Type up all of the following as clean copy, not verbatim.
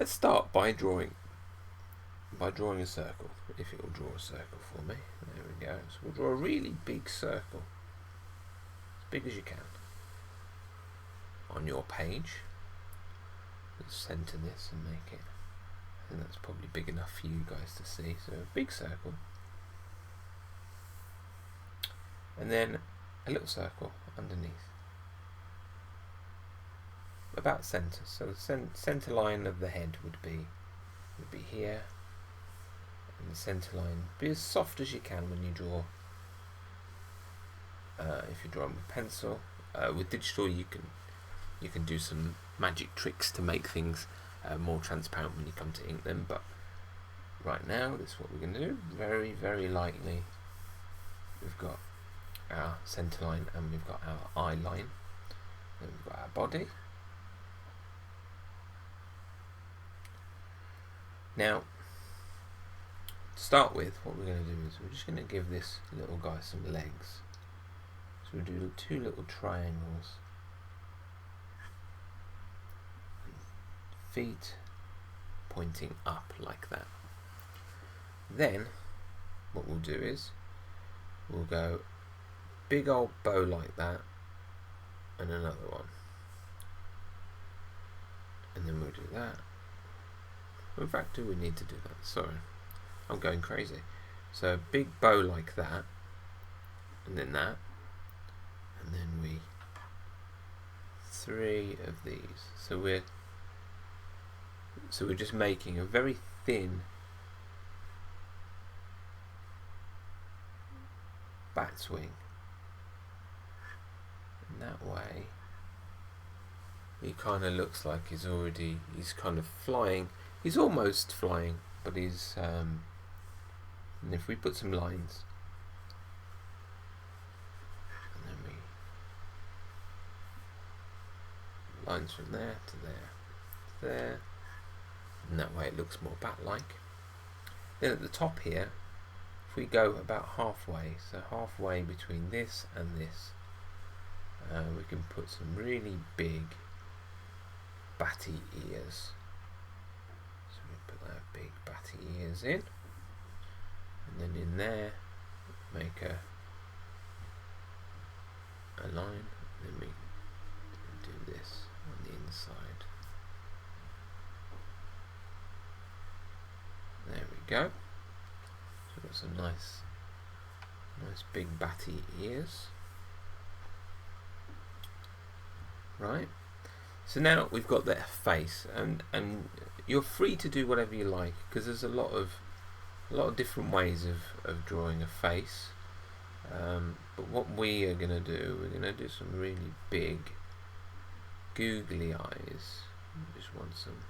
Let's start by drawing a circle, if it will draw a circle for me. There we go. So we'll draw a really big circle, as big as you can, on your page. Let's centre this and make it, I think that's probably big enough for you guys to see. So a big circle, and then a little circle underneath, about centre. So the centre line of the head would be here, and the centre line be as soft as you can when you draw. If you're drawing with pencil, with digital you can do some magic tricks to make things more transparent when you come to ink them. But right now, this is what we're going to do. Very, very lightly, we've got our centre line and we've got our eye line. Then we've got our body. Now, to start with, what we're going to do is we're just going to give this little guy some legs. So we'll do two little triangles. Feet pointing up like that. Then, what we'll do is we'll go big old bow like that, and another one. And then we'll do that. In fact, do we need to do that? Sorry, I'm going crazy. So a big bow like that, and then that, and then three of these. So we're just making a very thin bat's wing. And that way he kind of looks like he's kind of flying. He's almost flying, but he's and if we put some lines, and then lines from there to there, to there, and that way it looks more bat-like. Then at the top here, if we go about halfway, so halfway between this and this, we can put some really big batty ears. So we put our big batty ears in, and then in there make a line, and then we do this on the inside. There we go. So we've got some nice big batty ears. Right. So now we've got their face, and you're free to do whatever you like, because there's a lot of different ways of drawing a face. But what we are going to do, we're going to do some really big googly eyes. We just want some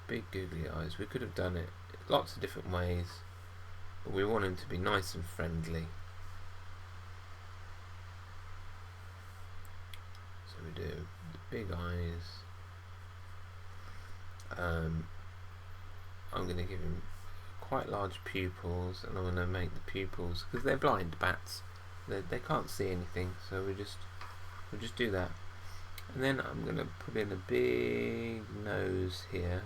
big googly eyes. We could have done it lots of different ways, but we want them to be nice and friendly. So we do the big eyes. I'm going to give him quite large pupils, and I'm going to make the pupils, because they're blind bats, they can't see anything, so we'll just do that. And then I'm going to put in a big nose here,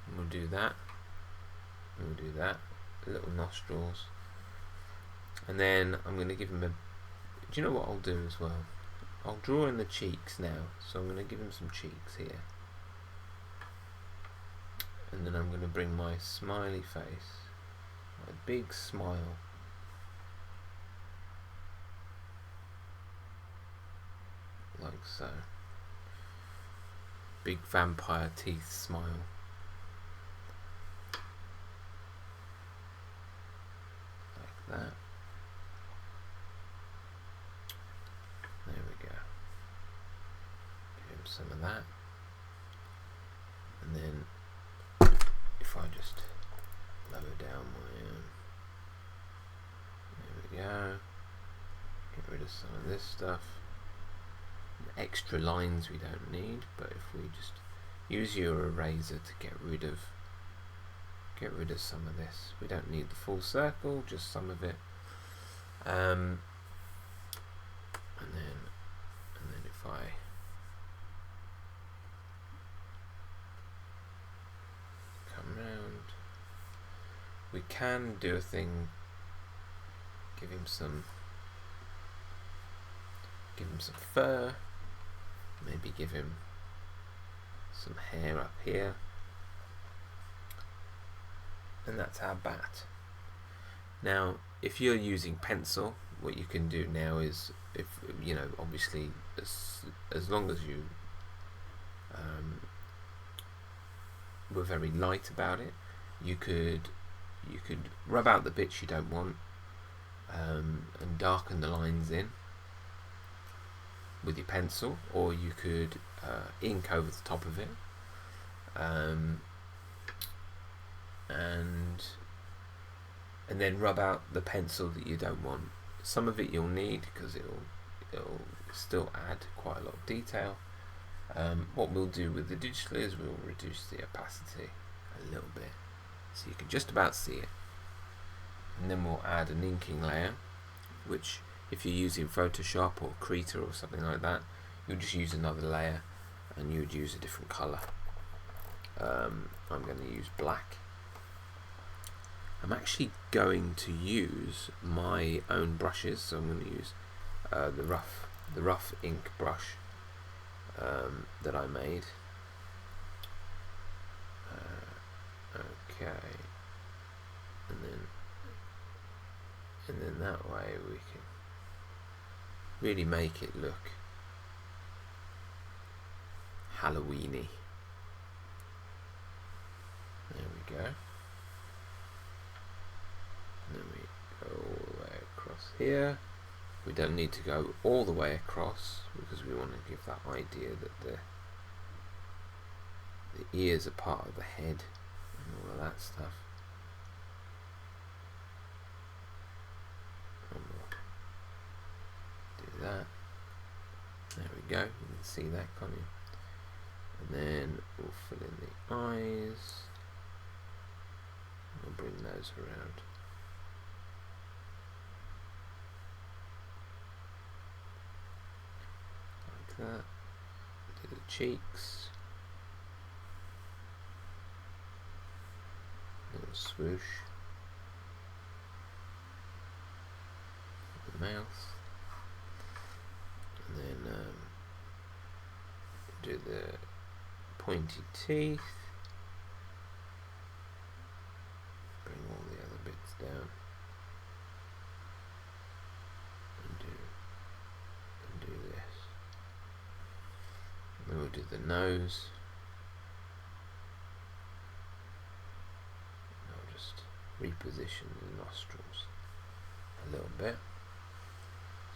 and we'll do that, and we'll do that, little nostrils, and then I'm going to give him a, do you know what I'll do as well? I'll draw in the cheeks now, so I'm going to give him some cheeks here. And then I'm going to bring my smiley face, my big smile, like so. Big vampire teeth smile. Like that. There we go. Give him some of that. And then if I just lower down my there we go, get rid of some of this stuff, the extra lines we don't need, but if we just use your eraser to get rid of some of this, we don't need the full circle, just some of it, and then if I can do a thing, give him some fur, maybe give him some hair up here, and that's our bat. Now if you're using pencil, what you can do now is, if you know, obviously as long as you were very light about it, you could rub out the bits you don't want, and darken the lines in with your pencil, or you could ink over the top of it, and then rub out the pencil that you don't want. Some of it you'll need because it'll still add quite a lot of detail. What we'll do with the digital is we'll reduce the opacity a little bit so you can just about see it, and then we'll add an inking layer, which if you're using Photoshop or Krita or something like that, you'll just use another layer and you would use a different colour. I'm going to use black. I'm actually going to use my own brushes, so I'm going to use the rough ink brush that I made. Okay, and then that way we can really make it look Halloweeny. There we go. And then we go all the way across here. We don't need to go all the way across because we want to give that idea that the ears are part of the head and all of that stuff. And we'll do that. There we go. You can see that, can't you? And then we'll fill in the eyes. We'll bring those around. Like that. Do the cheeks. Little swoosh. The mouth. And then do the pointy teeth. Bring all the other bits down. And do this. And then we'll do the nose. And I'll just reposition the nostrils a little bit.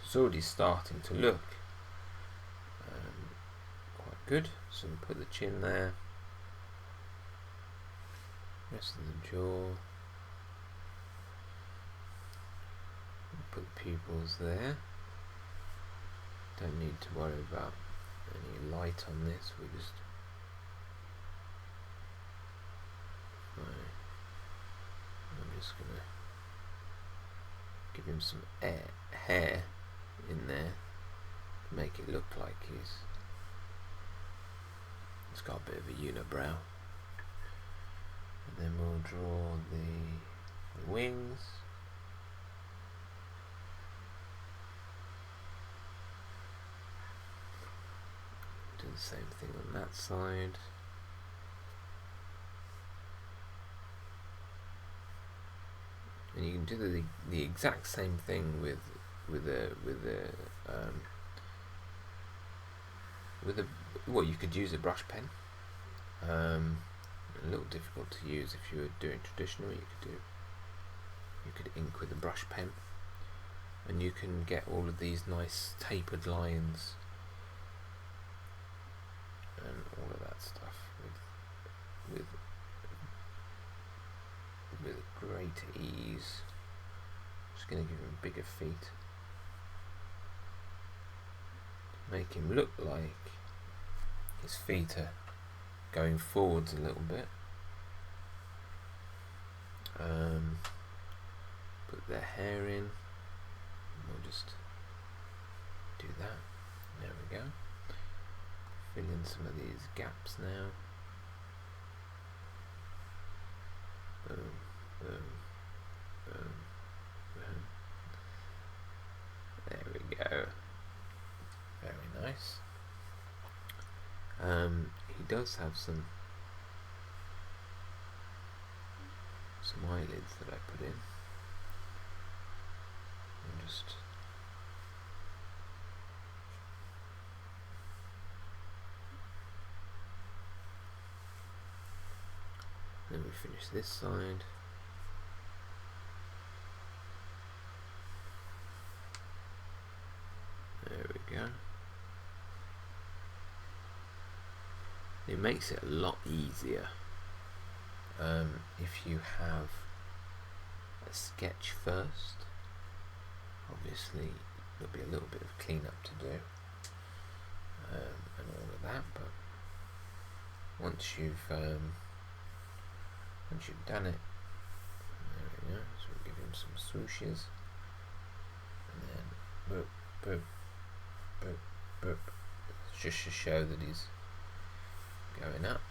It's already starting to look quite good. So we'll put the chin there. Rest of the jaw. Put the pupils there. Don't need to worry about any light on this. We just I'm just gonna give him some hair in there to make it look like he's got a bit of a unibrow. And then we'll draw the wings. Do the same thing on that side. And you can do the exact same thing with well, you could use a brush pen. A little difficult to use if you were doing traditional. You could ink with a brush pen, and you can get all of these nice tapered lines and all of that stuff with great ease. Just going to give him bigger feet, make him look like his feet are going forwards a little bit. Put their hair in, and we'll just do that. There we go. Fill in some of these gaps now. Boom, boom, boom, boom. There we go. Very nice. He does have some eyelids that I put in. And just then we finish this side. There we go. It makes it a lot easier if you have a sketch first. Obviously there'll be a little bit of cleanup to do and all of that, but once you've done it, there we go. So we'll give him some swooshes, and then boop, boop, boop, boop, just to show that he's going up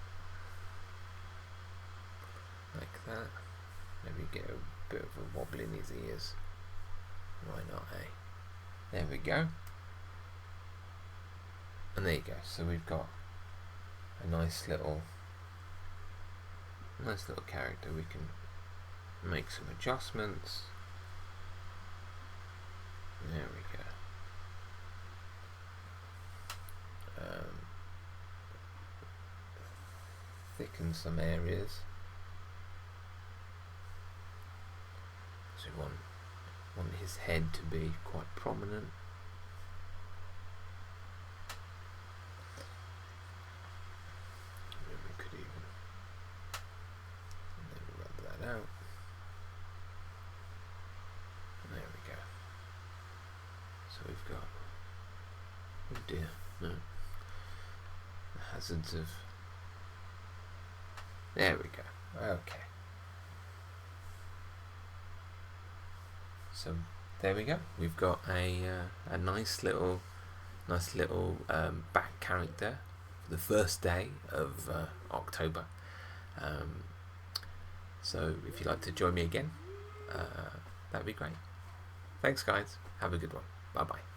like that. Maybe get a bit of a wobble in his ears. Why not, eh? There we go. And there you go. So we've got a nice little character. We can make some adjustments. There we go. Thicken some areas. So we want his head to be quite prominent. And we could even rub that out. And there we go. So we've got, oh dear, no, the hazards of, there we go. Okay. So there we go. We've got a nice little back character for the first day of October. So if you'd like to join me again, that'd be great. Thanks, guys. Have a good one. Bye bye.